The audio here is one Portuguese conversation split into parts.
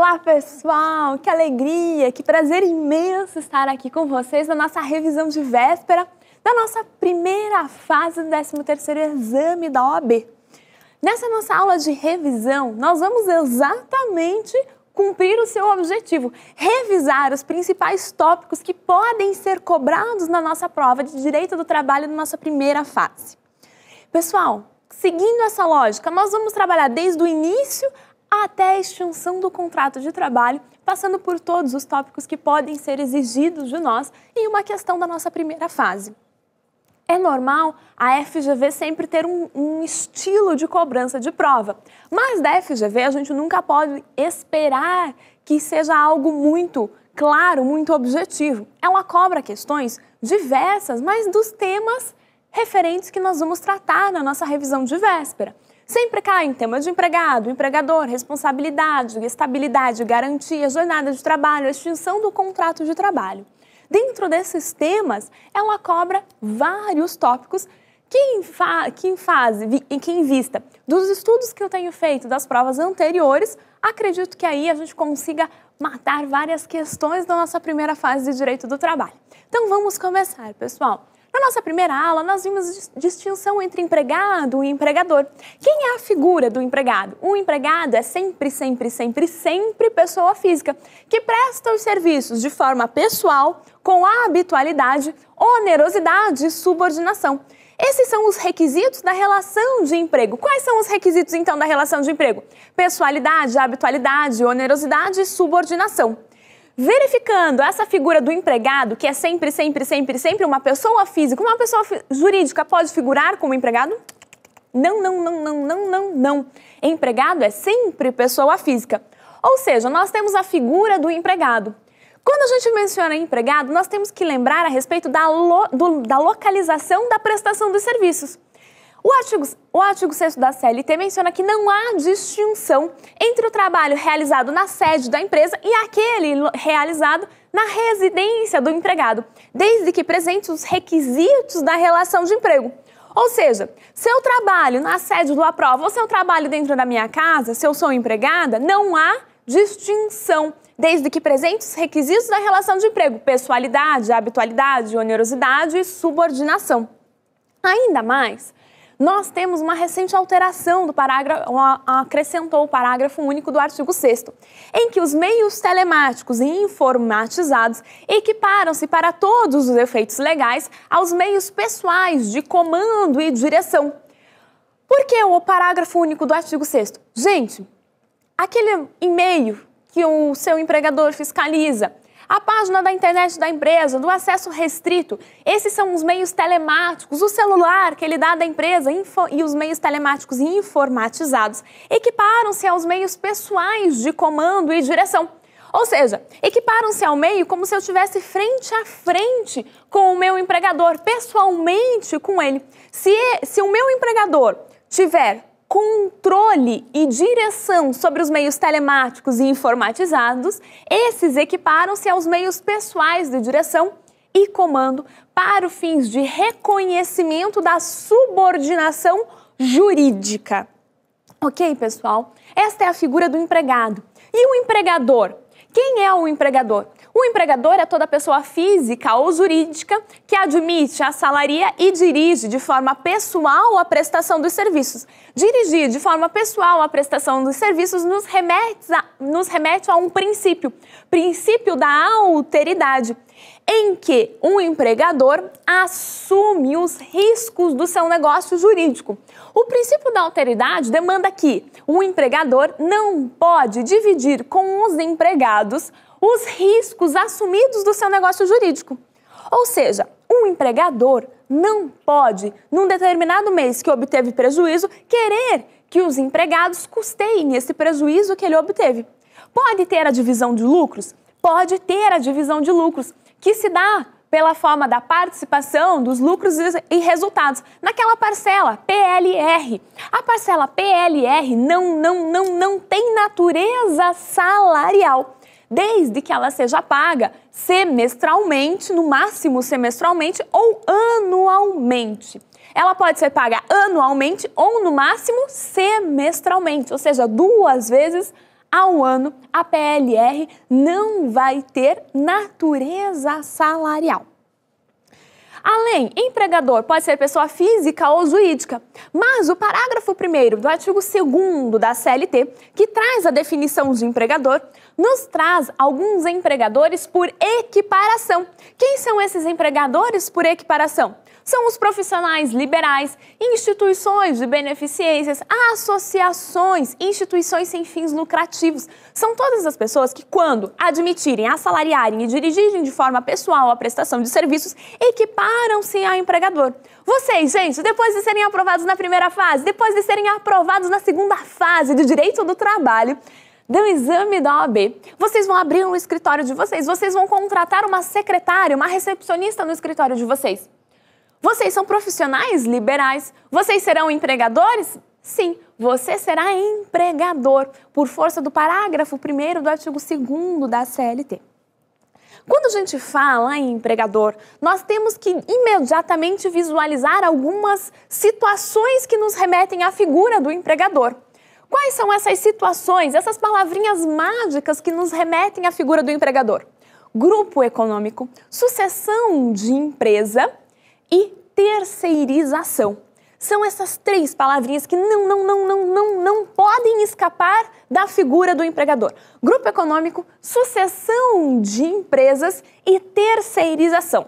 Olá, pessoal! Que alegria, que prazer imenso estar aqui com vocês na nossa revisão de véspera da nossa primeira fase do 13º exame da OAB. Nessa nossa aula de revisão, nós vamos exatamente cumprir o seu objetivo, revisar os principais tópicos que podem ser cobrados na nossa prova de Direito do Trabalho na nossa primeira fase. Pessoal, seguindo essa lógica, nós vamos trabalhar desde o início até a extinção do contrato de trabalho, passando por todos os tópicos que podem ser exigidos de nós em uma questão da nossa primeira fase. É normal a FGV sempre ter um estilo de cobrança de prova, mas da FGV a gente nunca pode esperar que seja algo muito claro, muito objetivo. Ela cobra questões diversas, mas dos temas referentes que nós vamos tratar na nossa revisão de véspera. Sempre cai em temas de empregado, empregador, responsabilidade, estabilidade, garantia, jornada de trabalho, extinção do contrato de trabalho. Dentro desses temas, ela cobra vários tópicos que em vista dos estudos que eu tenho feito das provas anteriores, acredito que aí a gente consiga matar várias questões da nossa primeira fase de Direito do Trabalho. Então vamos começar, pessoal. Na nossa primeira aula, nós vimos distinção entre empregado e empregador. Quem é a figura do empregado? O empregado é sempre pessoa física, que presta os serviços de forma pessoal, com habitualidade, onerosidade e subordinação. Esses são os requisitos da relação de emprego. Quais são os requisitos, então, da relação de emprego? Pessoalidade, habitualidade, onerosidade e subordinação. Verificando essa figura do empregado, que é sempre uma pessoa física, uma pessoa jurídica pode figurar como empregado? Não. Empregado é sempre pessoa física. Ou seja, nós temos a figura do empregado. Quando a gente menciona empregado, nós temos que lembrar a respeito da localização da prestação dos serviços. O artigo 6º da CLT menciona que não há distinção entre o trabalho realizado na sede da empresa e aquele realizado na residência do empregado, desde que presente os requisitos da relação de emprego. Ou seja, se eu trabalho na sede do APROVA ou se eu trabalho dentro da minha casa, se eu sou empregada, não há distinção, desde que presente os requisitos da relação de emprego, pessoalidade, habitualidade, onerosidade e subordinação. Ainda mais, nós temos uma recente alteração do parágrafo, acrescentou o parágrafo único do artigo 6º, em que os meios telemáticos e informatizados equiparam-se para todos os efeitos legais aos meios pessoais de comando e direção. Por que o parágrafo único do artigo 6º? Gente, aquele e-mail que o seu empregador fiscaliza, a página da internet da empresa, do acesso restrito, esses são os meios telemáticos, o celular que ele dá da empresa e os meios telemáticos informatizados equiparam-se aos meios pessoais de comando e direção. Ou seja, equiparam-se ao meio como se eu estivesse frente a frente com o meu empregador, pessoalmente com ele. Se o meu empregador tiver controle e direção sobre os meios telemáticos e informatizados, esses equiparam-se aos meios pessoais de direção e comando para os fins de reconhecimento da subordinação jurídica. Ok, pessoal? Esta é a figura do empregado. E o empregador? Quem é o empregador? O empregador é toda pessoa física ou jurídica que admite, assalaria e dirige de forma pessoal a prestação dos serviços. Dirigir de forma pessoal a prestação dos serviços nos remete a um princípio da alteridade, em que um empregador assume os riscos do seu negócio jurídico. O princípio da alteridade demanda que o empregador não pode dividir com os empregados os riscos assumidos do seu negócio jurídico. Ou seja, um empregador não pode, num determinado mês que obteve prejuízo, querer que os empregados custeiem esse prejuízo que ele obteve. Pode ter a divisão de lucros? Pode ter a divisão de lucros, que se dá pela forma da participação dos lucros e resultados naquela parcela PLR. A parcela PLR não tem natureza salarial, desde que ela seja paga semestralmente, no máximo semestralmente ou anualmente. Ela pode ser paga anualmente ou, no máximo, semestralmente, ou seja, 2 vezes ao ano, a PLR não vai ter natureza salarial. Além, empregador pode ser pessoa física ou jurídica, mas o parágrafo 1º do artigo 2º da CLT, que traz a definição de empregador, nos traz alguns empregadores por equiparação. Quem são esses empregadores por equiparação? São os profissionais liberais, instituições de beneficências, associações, instituições sem fins lucrativos. São todas as pessoas que, quando admitirem, assalariarem e dirigirem de forma pessoal a prestação de serviços, equiparam-se a empregador. Vocês, gente, depois de serem aprovados na primeira fase, depois de serem aprovados na segunda fase do direito do trabalho, do exame da OAB, vocês vão abrir um escritório de vocês, vocês vão contratar uma secretária, uma recepcionista no escritório de vocês. Vocês são profissionais liberais? Vocês serão empregadores? Sim, você será empregador, por força do parágrafo 1º do artigo 2º da CLT. Quando a gente fala em empregador, nós temos que imediatamente visualizar algumas situações que nos remetem à figura do empregador. Quais são essas situações, essas palavrinhas mágicas que nos remetem à figura do empregador? Grupo econômico, sucessão de empresa e terceirização. São essas 3 palavrinhas que não podem escapar da figura do empregador. Grupo econômico, sucessão de empresas e terceirização.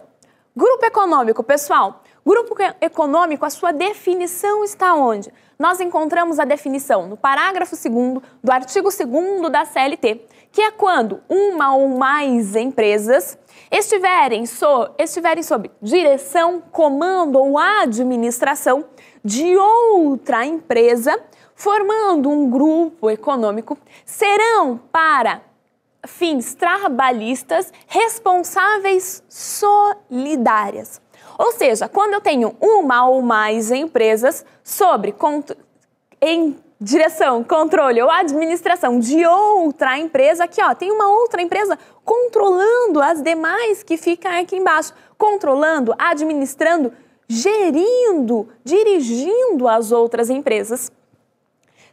Grupo econômico, pessoal. Grupo econômico, a sua definição está onde? Nós encontramos a definição no parágrafo 2º do artigo 2º da CLT, que é quando uma ou mais empresas estiverem sob direção, comando ou administração de outra empresa, formando um grupo econômico, serão para fins trabalhistas responsáveis solidárias. Ou seja, quando eu tenho uma ou mais empresas em direção, controle ou administração de outra empresa, aqui ó, tem uma outra empresa controlando as demais que ficam aqui embaixo, controlando, administrando, gerindo, dirigindo as outras empresas,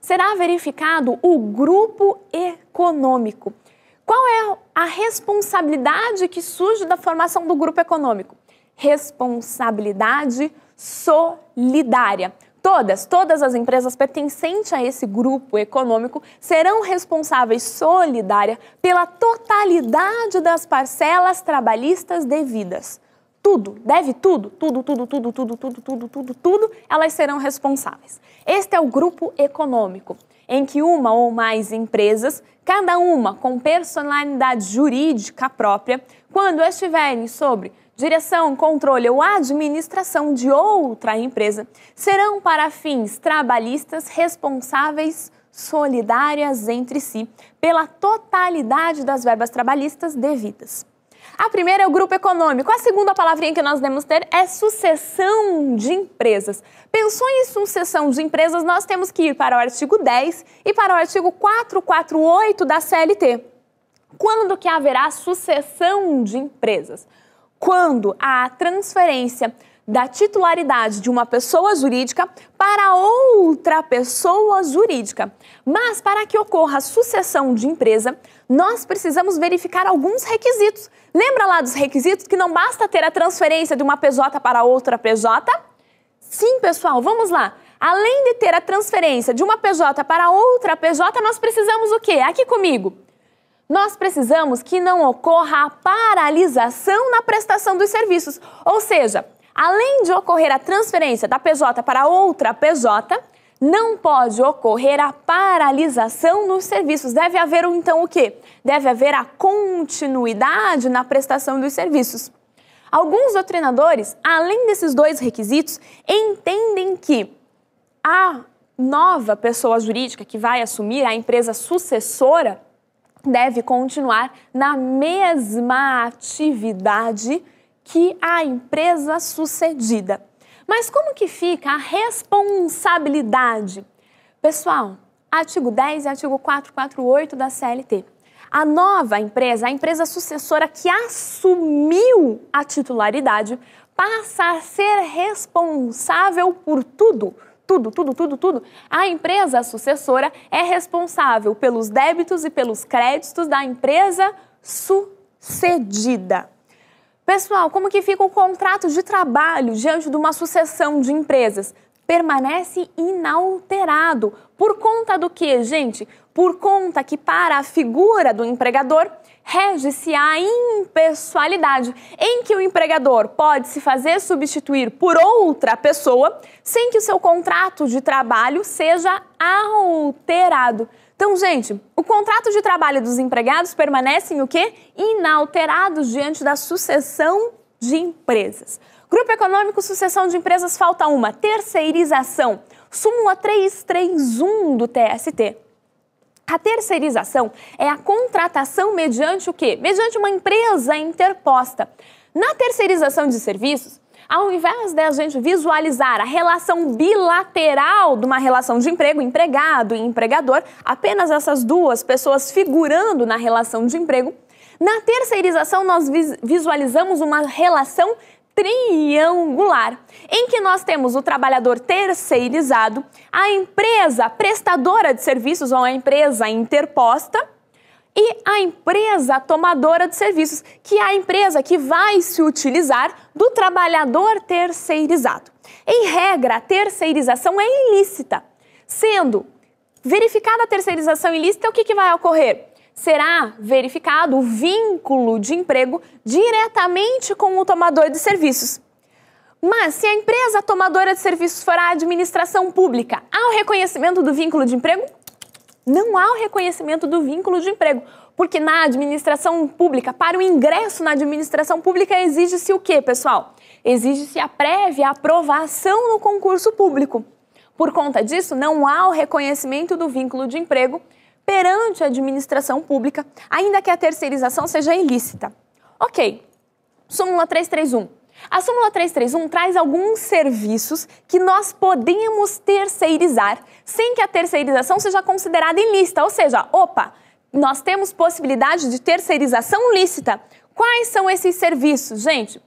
será verificado o grupo econômico. Qual é a responsabilidade que surge da formação do grupo econômico? Responsabilidade solidária. Todas as empresas pertencentes a esse grupo econômico serão responsáveis solidária pela totalidade das parcelas trabalhistas devidas. Tudo, elas serão responsáveis. Este é o grupo econômico, em que uma ou mais empresas, cada uma com personalidade jurídica própria, quando estiverem sob direção, controle ou administração de outra empresa, serão para fins trabalhistas responsáveis solidárias entre si pela totalidade das verbas trabalhistas devidas. A primeira é o grupo econômico. A segunda palavrinha que nós devemos ter é sucessão de empresas. Pensou em sucessão de empresas, nós temos que ir para o artigo 10 e para o artigo 448 da CLT. Quando que haverá sucessão de empresas? Quando há a transferência da titularidade de uma pessoa jurídica para outra pessoa jurídica. Mas para que ocorra a sucessão de empresa, nós precisamos verificar alguns requisitos. Lembra lá dos requisitos que não basta ter a transferência de uma PJ para outra PJ? Sim, pessoal, vamos lá. Além de ter a transferência de uma PJ para outra PJ, nós precisamos o quê? Aqui comigo. Nós precisamos que não ocorra a paralisação na prestação dos serviços. Ou seja, além de ocorrer a transferência da PJ para outra PJ, não pode ocorrer a paralisação nos serviços. Deve haver, então, o quê? Deve haver a continuidade na prestação dos serviços. Alguns doutrinadores, além desses 2 requisitos, entendem que a nova pessoa jurídica que vai assumir a empresa sucessora deve continuar na mesma atividade que a empresa sucedida. Mas como que fica a responsabilidade? Pessoal, artigo 10 e artigo 448 da CLT. A nova empresa, a empresa sucessora que assumiu a titularidade, passa a ser responsável por tudo tudo, a empresa sucessora é responsável pelos débitos e pelos créditos da empresa sucedida. Pessoal, como que fica o contrato de trabalho diante de uma sucessão de empresas? Permanece inalterado. Por conta do quê, gente? Por conta que para a figura do empregador rege-se a impessoalidade, em que o empregador pode se fazer substituir por outra pessoa sem que o seu contrato de trabalho seja alterado. Então, gente, o contrato de trabalho dos empregados permanecem o quê? Inalterados diante da sucessão de empresas. Grupo Econômico, sucessão de empresas, falta uma, terceirização. Súmula 331 do TST. A terceirização é a contratação mediante o quê? Mediante uma empresa interposta. Na terceirização de serviços, ao invés de a gente visualizar a relação bilateral de uma relação de emprego, empregado e empregador, apenas essas duas pessoas figurando na relação de emprego, na terceirização nós visualizamos uma relação triangular, em que nós temos o trabalhador terceirizado, a empresa prestadora de serviços ou a empresa interposta e a empresa tomadora de serviços, que é a empresa que vai se utilizar do trabalhador terceirizado. Em regra, a terceirização é ilícita. Sendo verificada a terceirização ilícita, o que vai ocorrer? Será verificado o vínculo de emprego diretamente com o tomador de serviços. Mas se a empresa tomadora de serviços for a administração pública, há o reconhecimento do vínculo de emprego? Não há o reconhecimento do vínculo de emprego, porque na administração pública, para o ingresso na administração pública, exige-se o quê, pessoal? Exige-se a prévia aprovação no concurso público. Por conta disso, não há o reconhecimento do vínculo de emprego perante a administração pública, ainda que a terceirização seja ilícita. Ok, súmula 331. A súmula 331 traz alguns serviços que nós podemos terceirizar sem que a terceirização seja considerada ilícita, ou seja, nós temos possibilidade de terceirização lícita. Quais são esses serviços, gente?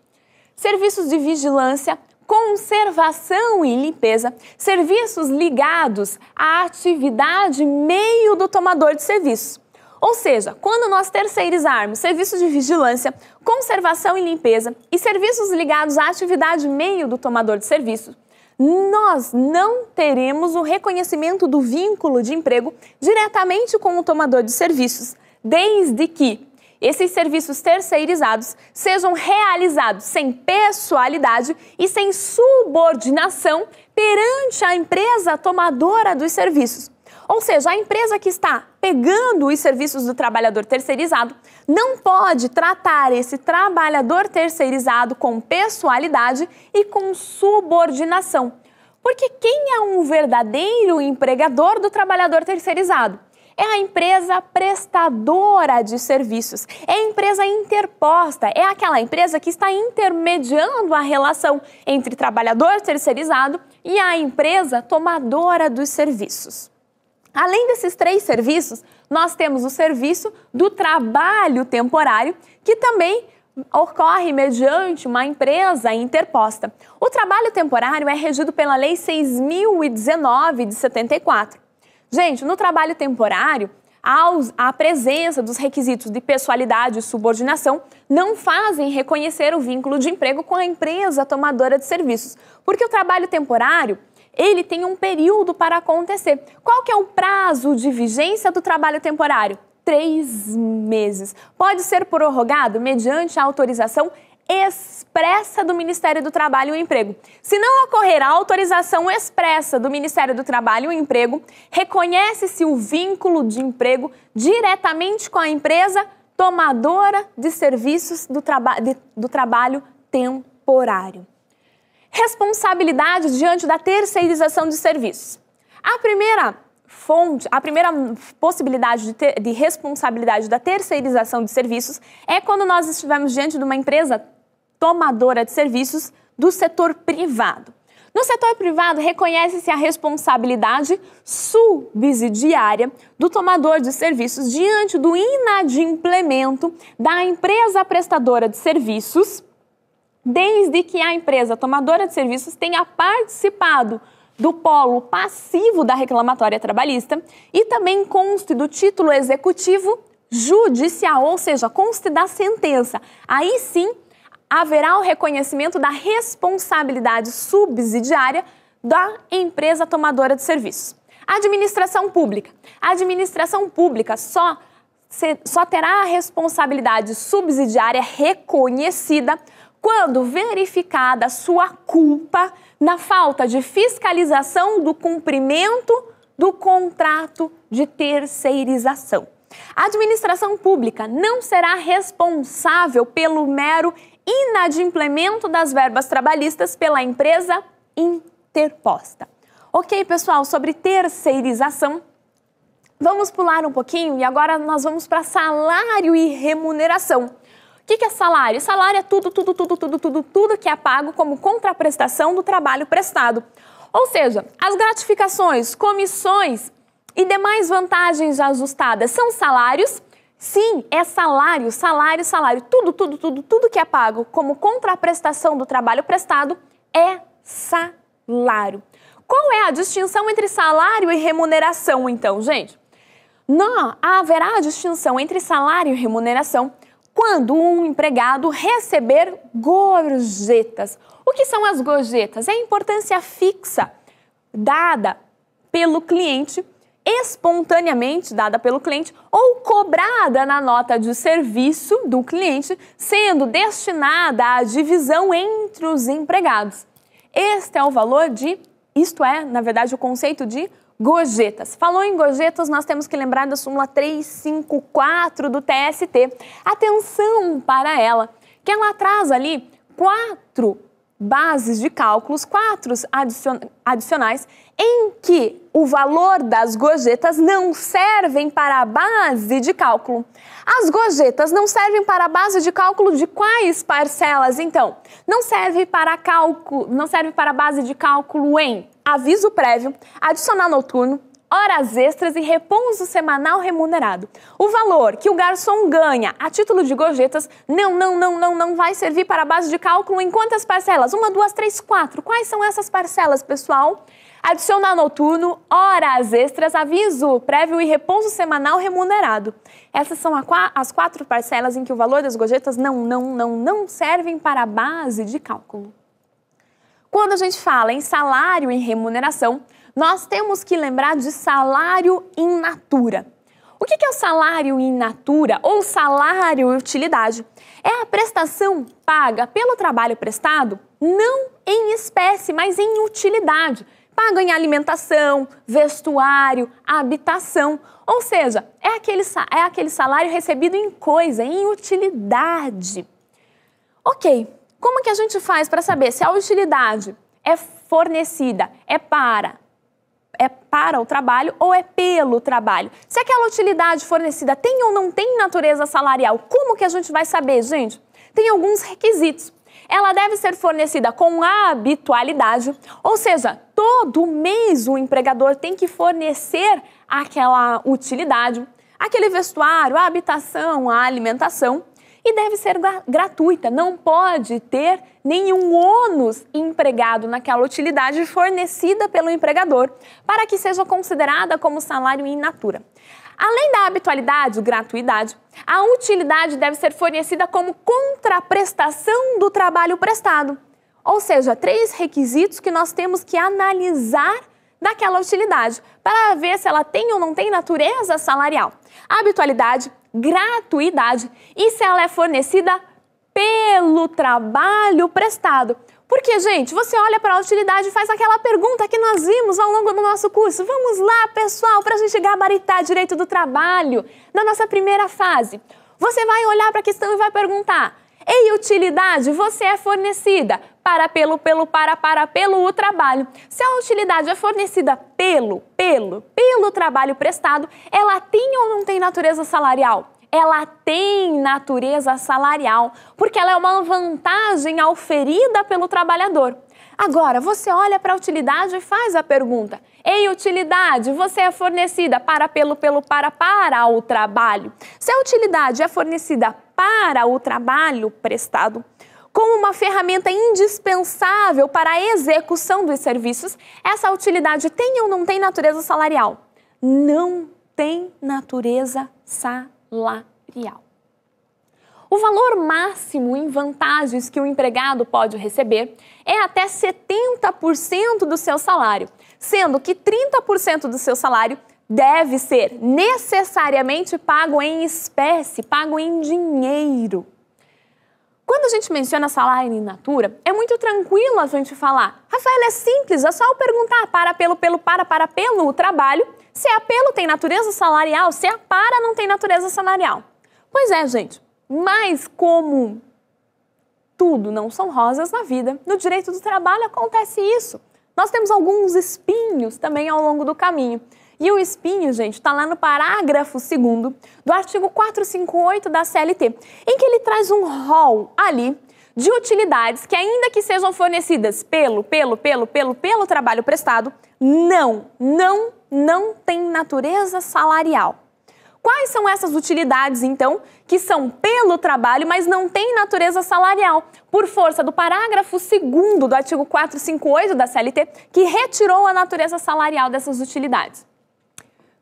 Serviços de vigilância, conservação e limpeza, serviços ligados à atividade meio do tomador de serviços. Ou seja, quando nós terceirizarmos serviços de vigilância, conservação e limpeza e serviços ligados à atividade meio do tomador de serviços, nós não teremos o reconhecimento do vínculo de emprego diretamente com o tomador de serviços, desde que esses serviços terceirizados sejam realizados sem pessoalidade e sem subordinação perante a empresa tomadora dos serviços. Ou seja, a empresa que está pegando os serviços do trabalhador terceirizado não pode tratar esse trabalhador terceirizado com pessoalidade e com subordinação. Porque quem é um verdadeiro empregador do trabalhador terceirizado? É a empresa prestadora de serviços, é a empresa interposta, é aquela empresa que está intermediando a relação entre trabalhador terceirizado e a empresa tomadora dos serviços. Além desses três serviços, nós temos o serviço do trabalho temporário, que também ocorre mediante uma empresa interposta. O trabalho temporário é regido pela Lei 6.019 de 74. Gente, no trabalho temporário, a presença dos requisitos de pessoalidade e subordinação não fazem reconhecer o vínculo de emprego com a empresa tomadora de serviços, porque o trabalho temporário, ele tem um período para acontecer. Qual que é o prazo de vigência do trabalho temporário? 3 meses. Pode ser prorrogado mediante a autorização expressa do Ministério do Trabalho e Emprego. Se não ocorrer a autorização expressa do Ministério do Trabalho e Emprego, reconhece-se o vínculo de emprego diretamente com a empresa tomadora de serviços do trabalho temporário. Responsabilidade diante da terceirização de serviços. A primeira possibilidade de responsabilidade da terceirização de serviços é quando nós estivermos diante de uma empresa tomadora de serviços do setor privado. No setor privado, reconhece-se a responsabilidade subsidiária do tomador de serviços diante do inadimplemento da empresa prestadora de serviços, desde que a empresa tomadora de serviços tenha participado do polo passivo da reclamatória trabalhista e também conste do título executivo judicial, ou seja, conste da sentença. Aí sim, haverá o reconhecimento da responsabilidade subsidiária da empresa tomadora de serviços. Administração pública. A administração pública só terá a responsabilidade subsidiária reconhecida quando verificada sua culpa na falta de fiscalização do cumprimento do contrato de terceirização. A administração pública não será responsável pelo mero inadimplemento das verbas trabalhistas pela empresa interposta. Ok, pessoal, sobre terceirização, vamos pular um pouquinho e agora nós vamos para salário e remuneração. O que é salário? Salário é tudo que é pago como contraprestação do trabalho prestado. Ou seja, as gratificações, comissões e demais vantagens ajustadas são salários? Sim, é salário. Tudo que é pago como contraprestação do trabalho prestado é salário. Qual é a distinção entre salário e remuneração, então, gente? Não haverá distinção entre salário e remuneração quando um empregado receber gorjetas. O que são as gorjetas? É a importância fixa dada pelo cliente, espontaneamente dada pelo cliente ou cobrada na nota de serviço do cliente, sendo destinada à divisão entre os empregados. Este é o valor de, isto é, na verdade, o conceito de gorjetas. Falou em gorjetas, nós temos que lembrar da súmula 354 do TST. Atenção para ela, que ela traz ali 4 bases de cálculos, 4 adicionais, em que o valor das gorjetas não servem para a base de cálculo. As gorjetas não servem para a base de cálculo de quais parcelas, então? Não serve para a base de cálculo em aviso prévio, adicional noturno, horas extras e repouso semanal remunerado. O valor que o garçom ganha a título de gorjetas não vai servir para a base de cálculo em quantas parcelas? 1, 2, 3, 4. Quais são essas parcelas, pessoal? Adicional noturno, horas extras, aviso prévio e repouso semanal remunerado. Essas são as 4 parcelas em que o valor das gorjetas não servem para a base de cálculo. Quando a gente fala em salário e remuneração, nós temos que lembrar de salário in natura. O que é o salário in natura ou salário utilidade? É a prestação paga pelo trabalho prestado, não em espécie, mas em utilidade. Paga em alimentação, vestuário, habitação. Ou seja, é aquele salário recebido em coisa, em utilidade. Ok, como que a gente faz para saber se a utilidade é fornecida, é para o trabalho ou é pelo trabalho? Se aquela utilidade fornecida tem ou não tem natureza salarial, como que a gente vai saber, gente? Tem alguns requisitos. Ela deve ser fornecida com habitualidade, ou seja, todo mês o empregador tem que fornecer aquela utilidade, aquele vestuário, a habitação, a alimentação, e deve ser gratuita, não pode ter nenhum ônus empregado naquela utilidade fornecida pelo empregador, para que seja considerada como salário in natura. Além da habitualidade, gratuidade, a utilidade deve ser fornecida como contraprestação do trabalho prestado. Ou seja, 3 requisitos que nós temos que analisar daquela utilidade, para ver se ela tem ou não tem natureza salarial. Habitualidade, gratuidade e se ela é fornecida pelo trabalho prestado. Porque, gente, você olha para a utilidade e faz aquela pergunta que nós vimos ao longo do nosso curso. Vamos lá, pessoal, para a gente gabaritar direito do trabalho na nossa primeira fase. Você vai olhar para a questão e vai perguntar: ei, utilidade, você é fornecida pelo o trabalho. Se a utilidade é fornecida pelo trabalho prestado, ela tem ou não tem natureza salarial? Ela tem natureza salarial, porque ela é uma vantagem auferida pelo trabalhador. Agora, você olha para a utilidade e faz a pergunta: ei, utilidade, você é fornecida para o trabalho? Se a utilidade é fornecida para o trabalho prestado, como uma ferramenta indispensável para a execução dos serviços, essa utilidade tem ou não tem natureza salarial? Não tem natureza salarial. O valor máximo em vantagens que o empregado pode receber é até 70% do seu salário, sendo que 30% do seu salário deve ser necessariamente pago em espécie, pago em dinheiro. Quando a gente menciona salário in natura, é muito tranquilo a gente falar: Rafael, é simples, é só eu perguntar para pelo trabalho, se a pelo tem natureza salarial, se a para não tem natureza salarial. Pois é, gente, mas como tudo não são rosas na vida, no direito do trabalho acontece isso. Nós temos alguns espinhos também ao longo do caminho. E o espinho, gente, está lá no parágrafo 2º do artigo 458 da CLT, em que ele traz um rol ali de utilidades que, ainda que sejam fornecidas pelo trabalho prestado, não tem natureza salarial. Quais são essas utilidades, então, que são pelo trabalho, mas não têm natureza salarial? Por força do parágrafo 2º do artigo 458 da CLT, que retirou a natureza salarial dessas utilidades.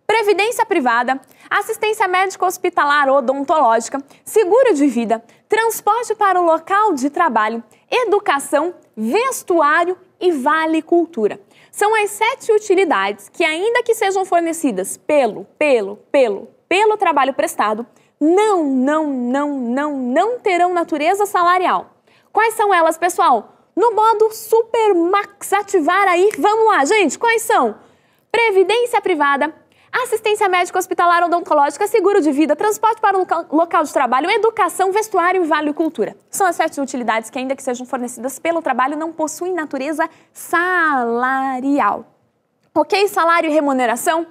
Previdência privada, assistência médica hospitalar ou odontológica, seguro de vida, transporte para o local de trabalho, educação, vestuário e vale cultura. São as 7 utilidades que, ainda que sejam fornecidas pelo trabalho prestado, não terão natureza salarial. Quais são elas, pessoal? No modo Super Max ativar aí, vamos lá, gente, quais são? Previdência privada, assistência médica hospitalar odontológica, seguro de vida, transporte para o local de trabalho, educação, vestuário e vale cultura. São as 7 utilidades que, ainda que sejam fornecidas pelo trabalho, não possuem natureza salarial. Ok? Salário e remuneração?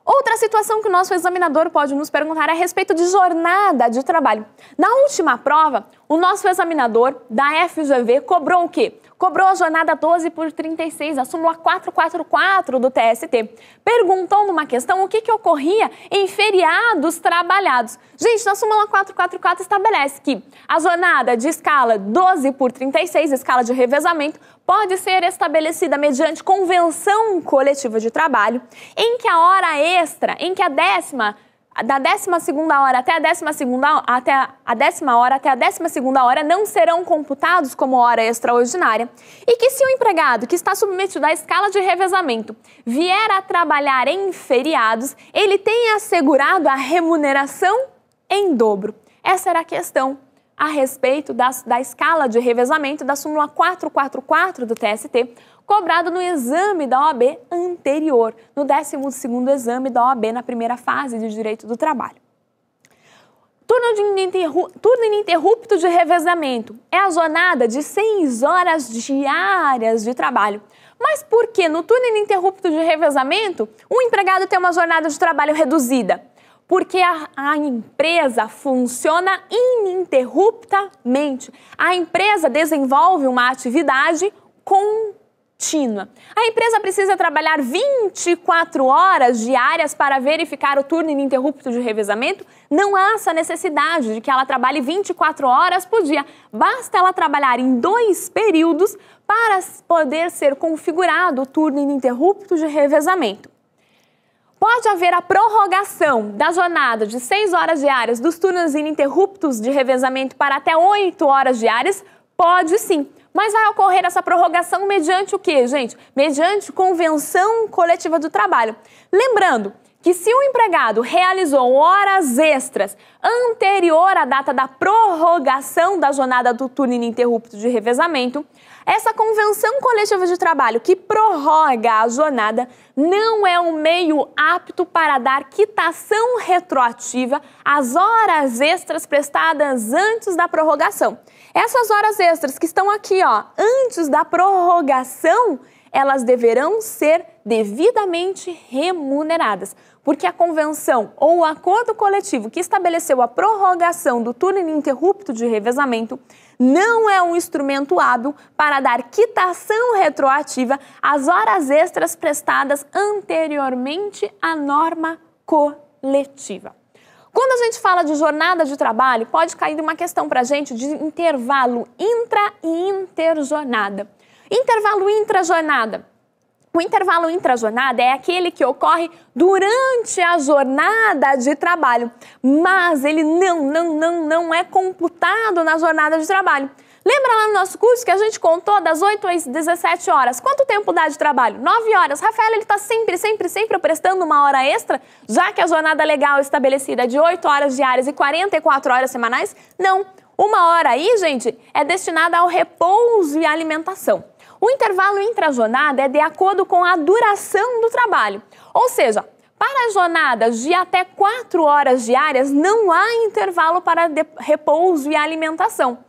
Outra situação que o nosso examinador pode nos perguntar é a respeito de jornada de trabalho. Na última prova, o nosso examinador da FGV cobrou o quê? Cobrou a jornada 12 por 36, a súmula 444 do TST. Perguntou numa questão o que ocorria em feriados trabalhados. Gente, na súmula 444 estabelece que a jornada de escala 12 por 36, escala de revezamento, pode ser estabelecida mediante convenção coletiva de trabalho, em que a hora extra, em que da 12ª hora até a 12ª hora não serão computados como hora extraordinária, e que, se o empregado que está submetido à escala de revezamento vier a trabalhar em feriados, ele tenha assegurado a remuneração em dobro. Essa era a questão a respeito da escala de revezamento da súmula 444 do TST, cobrado no exame da OAB anterior, no 12º exame da OAB na primeira fase de Direito do Trabalho. Turno ininterrupto de revezamento é a jornada de 6 horas diárias de trabalho. Mas por que no turno ininterrupto de revezamento o empregado tem uma jornada de trabalho reduzida? Porque a empresa funciona ininterruptamente. A empresa desenvolve uma atividade contínua. A empresa precisa trabalhar 24 horas diárias para verificar o turno ininterrupto de revezamento? Não há essa necessidade de que ela trabalhe 24 horas por dia. Basta ela trabalhar em 2 períodos para poder ser configurado o turno ininterrupto de revezamento. Pode haver a prorrogação da jornada de 6 horas diárias dos turnos ininterruptos de revezamento para até 8 horas diárias? Pode sim. Mas vai ocorrer essa prorrogação mediante o quê, gente? Mediante convenção coletiva do trabalho. Lembrando que, se o empregado realizou horas extras anterior à data da prorrogação da jornada do turno ininterrupto de revezamento, essa convenção coletiva de trabalho que prorroga a jornada não é um meio apto para dar quitação retroativa às horas extras prestadas antes da prorrogação. Essas horas extras que estão aqui, antes da prorrogação, elas deverão ser devidamente remuneradas, porque a convenção ou o acordo coletivo que estabeleceu a prorrogação do turno ininterrupto de revezamento não é um instrumento hábil para dar quitação retroativa às horas extras prestadas anteriormente à norma coletiva. Quando a gente fala de jornada de trabalho, pode cair uma questão para a gente de intervalo intra e interjornada. Intervalo intrajornada. O intervalo intrajornada é aquele que ocorre durante a jornada de trabalho, mas ele não é computado na jornada de trabalho. Lembra lá no nosso curso que a gente contou das 8 às 17 horas? Quanto tempo dá de trabalho? 9 horas. Rafael, ele está sempre prestando uma hora extra, já que a jornada legal estabelecida é de 8 horas diárias e 44 horas semanais? Não. Uma hora aí, gente, é destinada ao repouso e alimentação. O intervalo intrajornada é de acordo com a duração do trabalho. Ou seja, para jornadas de até 4 horas diárias, não há intervalo para repouso e alimentação.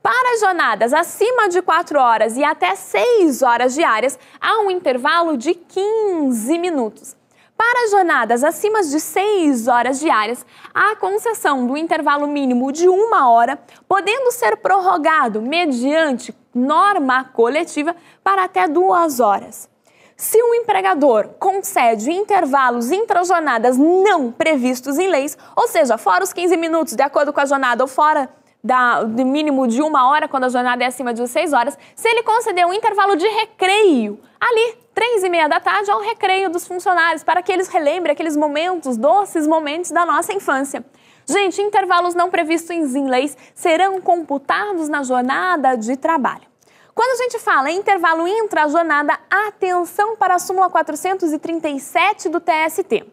Para jornadas acima de 4 horas e até 6 horas diárias, há um intervalo de 15 minutos. Para jornadas acima de 6 horas diárias, há a concessão do intervalo mínimo de 1 hora, podendo ser prorrogado mediante norma coletiva para até 2 horas. Se o empregador concede intervalos intrajornadas não previstos em leis, ou seja, fora os 15 minutos de acordo com a jornada ou fora de mínimo de 1 hora, quando a jornada é acima de 6 horas, se ele conceder um intervalo de recreio, ali, 3h30 da tarde, é o recreio dos funcionários, para que eles relembrem aqueles momentos, doces momentos da nossa infância. Gente, intervalos não previstos em leis serão computados na jornada de trabalho. Quando a gente fala em intervalo intrajornada, atenção para a súmula 437 do TST.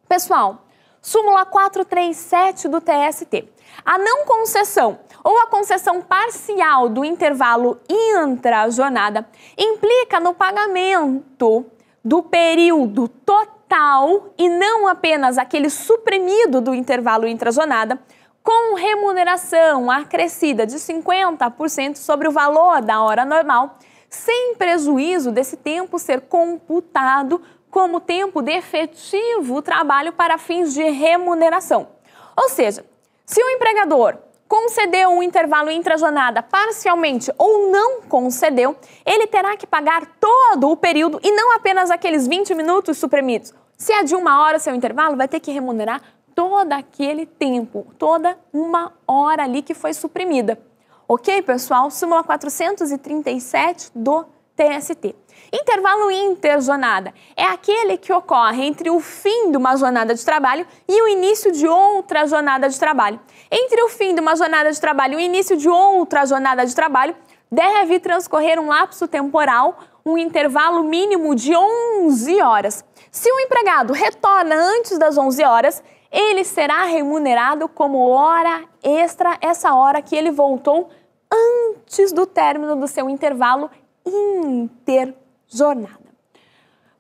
Pessoal, súmula 437 do TST. A não concessão ou a concessão parcial do intervalo intrajornada implica no pagamento do período total e não apenas aquele suprimido do intervalo intrajornada, com remuneração acrescida de 50% sobre o valor da hora normal, sem prejuízo desse tempo ser computado como tempo de efetivo trabalho para fins de remuneração. Ou seja, se o empregador concedeu um intervalo intrajornada parcialmente ou não concedeu, ele terá que pagar todo o período e não apenas aqueles 20 minutos suprimidos. Se é de 1 hora seu intervalo, vai ter que remunerar todo aquele tempo, toda 1 hora ali que foi suprimida. Ok, pessoal? Súmula 437 do TST. Intervalo interjornada é aquele que ocorre entre o fim de uma jornada de trabalho e o início de outra jornada de trabalho. Entre o fim de uma jornada de trabalho e o início de outra jornada de trabalho, deve transcorrer um lapso temporal, um intervalo mínimo de 11 horas. Se o empregado retorna antes das 11 horas, ele será remunerado como hora extra, essa hora que ele voltou antes do término do seu intervalo interjornada.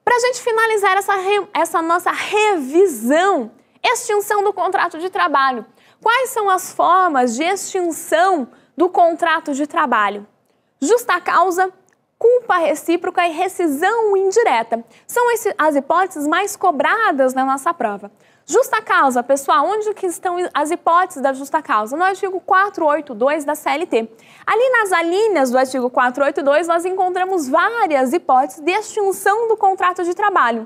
Para a gente finalizar essa nossa revisão, extinção do contrato de trabalho. Quais são as formas de extinção do contrato de trabalho? Justa causa, culpa recíproca e rescisão indireta. São as hipóteses mais cobradas na nossa prova. Justa causa, pessoal, onde que estão as hipóteses da justa causa? No artigo 482 da CLT. Ali nas alíneas do artigo 482, nós encontramos várias hipóteses de extinção do contrato de trabalho.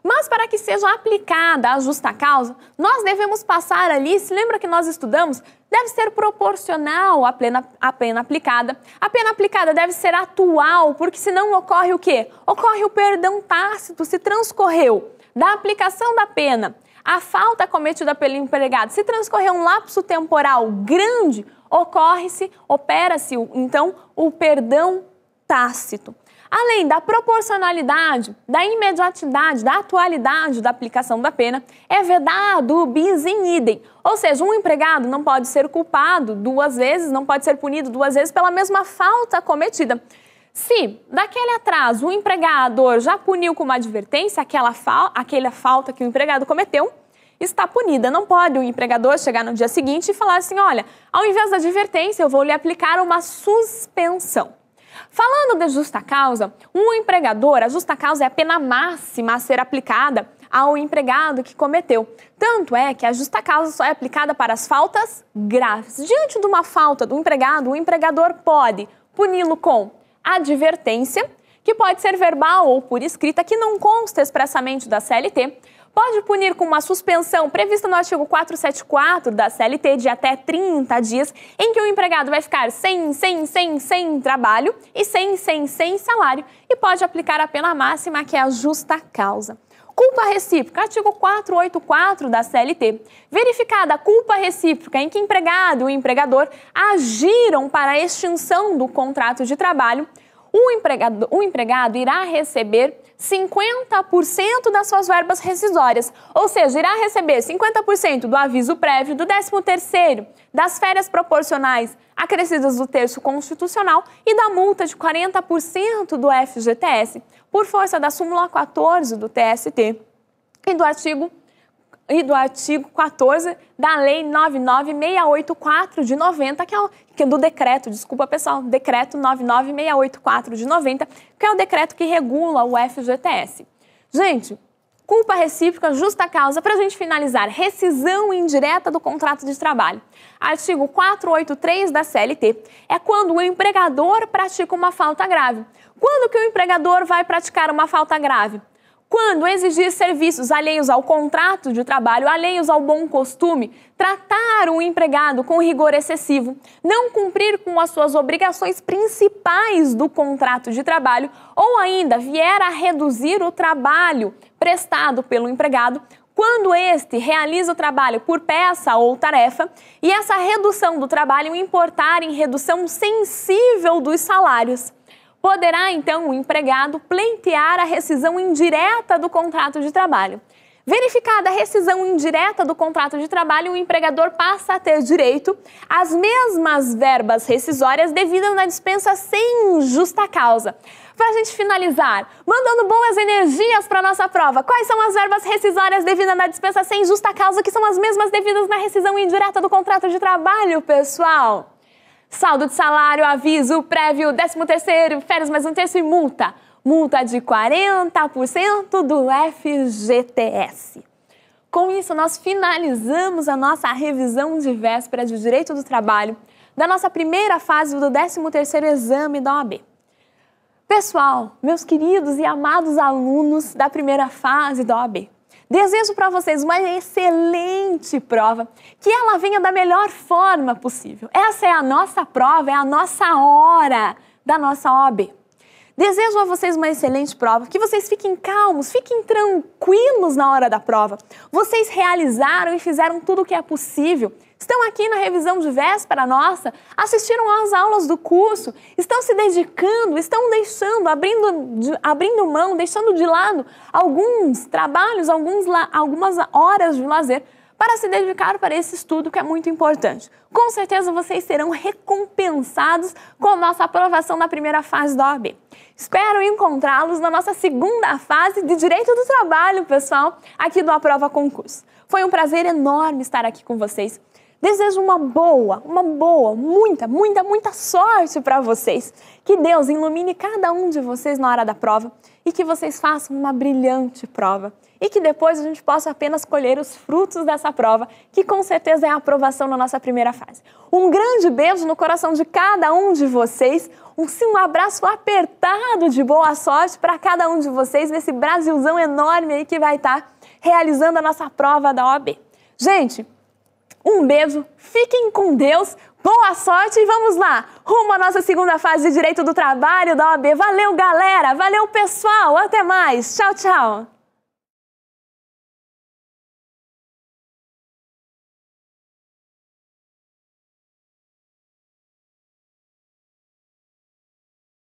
Mas para que seja aplicada a justa causa, nós devemos passar ali, se lembra que nós estudamos, deve ser proporcional à pena aplicada. A pena aplicada deve ser atual, porque senão ocorre o quê? Ocorre o perdão tácito, se transcorreu da aplicação da pena, a falta cometida pelo empregado, se transcorrer um lapso temporal grande, opera-se, então, o perdão tácito. Além da proporcionalidade, da imediatidade, da atualidade da aplicação da pena, é vedado o bis in idem, ou seja, um empregado não pode ser culpado 2 vezes, não pode ser punido 2 vezes pela mesma falta cometida. Se, daquele atraso, o empregador já puniu com uma advertência aquela falta que o empregado cometeu, está punida. Não pode o empregador chegar no dia seguinte e falar assim, olha, ao invés da advertência, eu vou lhe aplicar uma suspensão. Falando de justa causa, um empregador, a justa causa é a pena máxima a ser aplicada ao empregado que cometeu. Tanto é que a justa causa só é aplicada para as faltas graves. Diante de uma falta do empregado, o empregador pode puni-lo com advertência, que pode ser verbal ou por escrita, que não consta expressamente da CLT, pode punir com uma suspensão prevista no artigo 474 da CLT de até 30 dias, em que o empregado vai ficar sem trabalho e sem salário, e pode aplicar a pena máxima, que é a justa causa. Culpa recíproca, artigo 484 da CLT. Verificada a culpa recíproca em que empregado e empregador agiram para a extinção do contrato de trabalho, o empregado irá receber 50% das suas verbas rescisórias, ou seja, irá receber 50% do aviso prévio, do 13º, das férias proporcionais acrescidas do terço constitucional e da multa de 40% do FGTS, por força da súmula 14 do TST e do artigo 14 da Lei 99684 de 90, que é do decreto, desculpa pessoal, decreto 99684 de 90, que é o decreto que regula o FGTS. Gente, culpa recíproca, justa causa, para a gente finalizar, rescisão indireta do contrato de trabalho. Artigo 483 da CLT é quando o empregador pratica uma falta grave. Quando que o empregador vai praticar uma falta grave? Quando exigir serviços alheios ao contrato de trabalho, alheios ao bom costume, tratar o empregado com rigor excessivo, não cumprir com as suas obrigações principais do contrato de trabalho ou ainda vier a reduzir o trabalho prestado pelo empregado, quando este realiza o trabalho por peça ou tarefa e essa redução do trabalho importar em redução sensível dos salários. Poderá, então, o empregado pleitear a rescisão indireta do contrato de trabalho. Verificada a rescisão indireta do contrato de trabalho, o empregador passa a ter direito às mesmas verbas rescisórias devidas na dispensa sem justa causa. Para a gente finalizar, mandando boas energias para a nossa prova, quais são as verbas rescisórias devidas na dispensa sem justa causa, que são as mesmas devidas na rescisão indireta do contrato de trabalho, pessoal? Saldo de salário, aviso prévio, 13º, férias mais um terço e multa. Multa de 40% do FGTS. Com isso, nós finalizamos a nossa revisão de véspera de Direito do Trabalho da nossa primeira fase do 13º exame da OAB. Pessoal, meus queridos e amados alunos da primeira fase da OAB, desejo para vocês uma excelente prova, que ela venha da melhor forma possível. Essa é a nossa prova, é a nossa hora da nossa OAB. Desejo a vocês uma excelente prova, que vocês fiquem calmos, fiquem tranquilos na hora da prova. Vocês realizaram e fizeram tudo o que é possível. Estão aqui na revisão de véspera nossa, assistiram às aulas do curso, estão se dedicando, estão deixando, abrindo mão, deixando de lado alguns trabalhos, algumas horas de lazer para se dedicar para esse estudo que é muito importante. Com certeza vocês serão recompensados com a nossa aprovação na primeira fase da OAB. Espero encontrá-los na nossa segunda fase de Direito do Trabalho, pessoal, aqui do Aprova Concurso. Foi um prazer enorme estar aqui com vocês. Desejo muita sorte para vocês. Que Deus ilumine cada um de vocês na hora da prova e que vocês façam uma brilhante prova. E que depois a gente possa apenas colher os frutos dessa prova, que com certeza é a aprovação na nossa primeira fase. Um grande beijo no coração de cada um de vocês, um abraço apertado de boa sorte para cada um de vocês nesse Brasilzão enorme aí que vai estar realizando a nossa prova da OAB. Gente, um beijo, fiquem com Deus, boa sorte e vamos lá, rumo à nossa segunda fase de Direito do Trabalho da OAB. Valeu, galera, valeu, pessoal, até mais, tchau, tchau!